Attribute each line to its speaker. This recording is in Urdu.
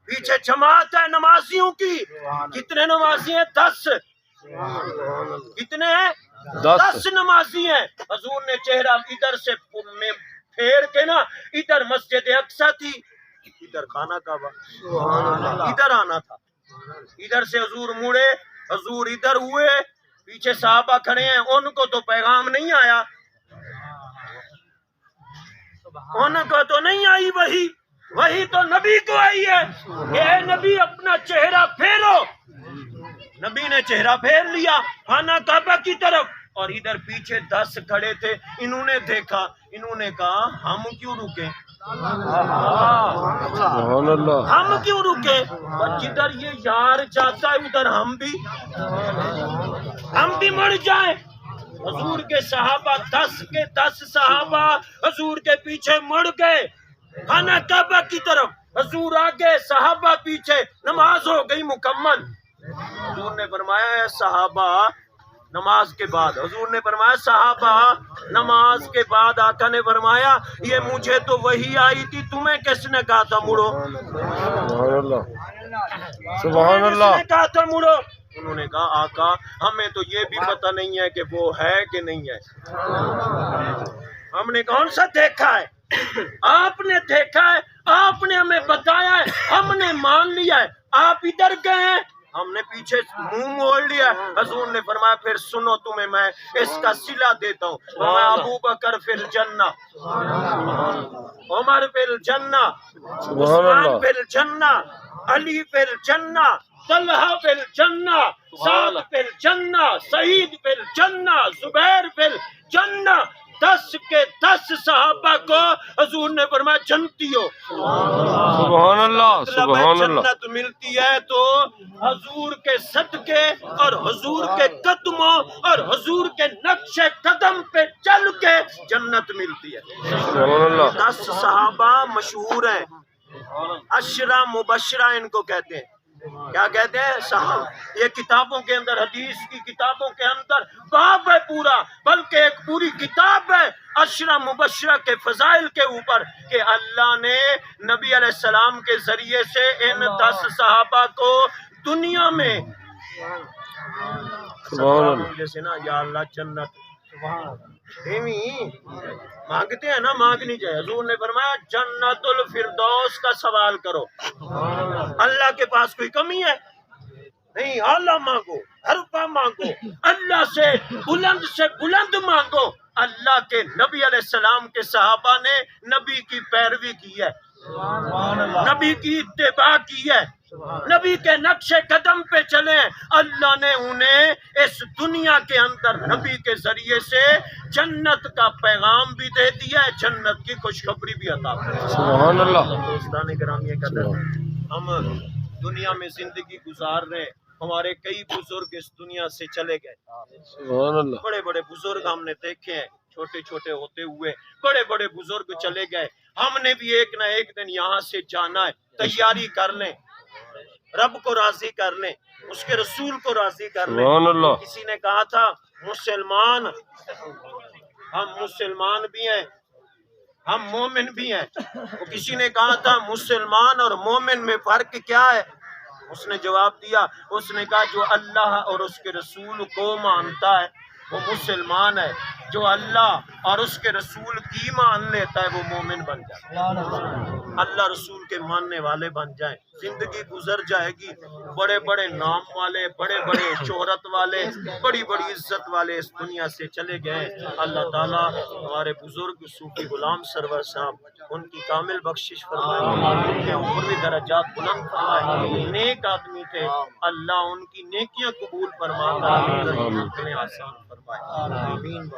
Speaker 1: پیچھے جماعت ہے نمازیوں کی. کتنے نمازی ہیں؟ 10. کتنے ہیں؟ 10 نمازی ہیں. حضور نے چہرہ ادھر سے پھیر کے نا، ادھر مسجد اقصی تھی، ادھر خانہ کعبہ، ادھر آنا تھا. ادھر سے حضور مڑے، حضور ادھر ہوئے، پیچھے صحابہ کھڑے ہیں. ان کو تو پیغام نہیں آیا، ان کو تو نہیں آئی وہی. وہی تو نبی کو آئی ہے کہ اے نبی اپنا چہرہ پھیرو. نبی نے چہرہ پھیر لیا خانہ کعبہ کی طرف، اور ادھر پیچھے 10 کھڑے تھے. انہوں نے دیکھا، انہوں نے کہا ہم کیوں رکیں، ہم کیوں رکیں؟ جدھر یہ یار جاتا ہے ادھر ہم بھی مر جائیں. حضور کے صحابہ 10 کے 10 صحابہ حضور کے پیچھے مڑ گئے خانہ کعبہ کی طرف. حضور آگے، صحابہ پیچھے. نماز ہو گئی مکمل. حضور نے فرمایا اے صحابہ، نماز کے بعد حضور نے فرمایا صحابہ نماز کے بعد آقا نے فرمایا یہ مجھے تو وہی آئی تھی، تمہیں کس نے کہا تھا مڑو؟ سبحان اللہ. کس نے کہا تھا مڑو؟ انہوں نے کہا آقا ہمیں تو یہ بھی پتہ نہیں ہے کہ وہ ہے کہ نہیں ہے. ہم نے کون سا دیکھا ہے؟ آپ نے دیکھا ہے، آپ نے ہمیں بتایا ہے، ہم نے مان لیا ہے. آپ ادھر گئے ہیں، ہم نے پیچھے منہ موڑ لیا. حضور نے فرمایا پھر سنو، تمہیں میں اس کا صلہ دیتا ہوں. فرمایا ابو بکر فی الجنہ، عمر فی الجنہ، عثمان فی الجنہ، علی فی الجنہ، طلحہ فی الجنہ، سعد فی الجنہ، سعید فی الجنہ، زبیر فی الجنہ. 10 کے 10 صحابہ کو حضور نے فرمایا جنتی ہو.
Speaker 2: سبحان اللہ سبحان اللہ.
Speaker 1: جنت ملتی ہے تو حضور کے صدقے اور حضور کے قدموں اور حضور کے نقش قدم پہ چل کے جنت ملتی ہے.
Speaker 2: سبحان اللہ.
Speaker 1: 10 صحابہ مشہور ہیں، 10 مبشرہ ان کو کہتے ہیں. کیا کہتے ہیں؟ صحابہ. یہ کتابوں کے اندر، حدیث کی کتابوں کے اندر باب ہے پورا، بلکہ ایک پوری کتاب ہے 10 مبشرہ کے فضائل کے اوپر، کہ اللہ نے نبی علیہ السلام کے ذریعے سے ان 10 صحابہ کو دنیا میں جیسے نا یا اللہ جنت مانگتے ہیں نا، مانگنی چاہیے. حضور نے فرمایا جنت الفردوس کا سوال کرو. اللہ کے پاس کوئی کمی ہے؟ نہیں. اعلیٰ مانگو، حرفہ مانگو، اللہ سے بلند مانگو. اللہ کے نبی علیہ السلام کے صحابہ نے نبی کی پیروی کی ہے، نبی کی اتباع کی ہے، نبی کے نقش قدم پہ چلیں. اللہ نے انہیں اس دنیا کے اندر نبی کے ذریعے سے جنت کا پیغام بھی دے دیا ہے، جنت کی خوشخبری بھی عطا کی.
Speaker 2: سبحان اللہ.
Speaker 1: دوستان گرامی قدر، ہم دنیا میں زندگی گزار رہے، ہمارے کئی بزرگ اس دنیا سے چلے گئے.
Speaker 2: سبحان اللہ.
Speaker 1: بڑے بڑے بزرگ ہم نے دیکھے ہیں، چھوٹے چھوٹے ہوتے ہوئے بڑے بڑے بزرگ چلے گئے. ہم نے بھی ایک نہ ایک دن یہاں سے جانا ہے. تیاری کر لیں، رب کو راضی کر لیں، اس کے رسول کو راضی کر لیں.
Speaker 2: سبحان اللہ.
Speaker 1: کسی نے کہا تھا مسلمان، ہم مسلمان بھی ہیں، ہم مومن بھی ہیں. کسی نے کہا تھا مسلمان اور مومن میں فرق کیا ہے؟ اس نے جواب دیا، اس نے کہا جو اللہ اور اس کے رسول کو مانتا ہے وہ مسلمان ہے، جو اللہ اور اس کے رسول کی مان لیتا ہے وہ مومن بن جائے. اللہ رسول کے ماننے والے بن جائیں. زندگی گزر جائے گی، بڑے بڑے نام والے، بڑے بڑے شہرت والے، بڑی بڑی عزت والے اس دنیا سے چلے گئے. اللہ تعالیٰ ہمارے بزرگ صوفی غلام سرور صاحب ان کی کامل بخشش فرمائے، ان کے اوپر بھی درجات بلند فرمائے. نیک آدمی تھے، اللہ ان کی نیکیاں قبول فرماتا ہے، آسان فرمائے. آمین.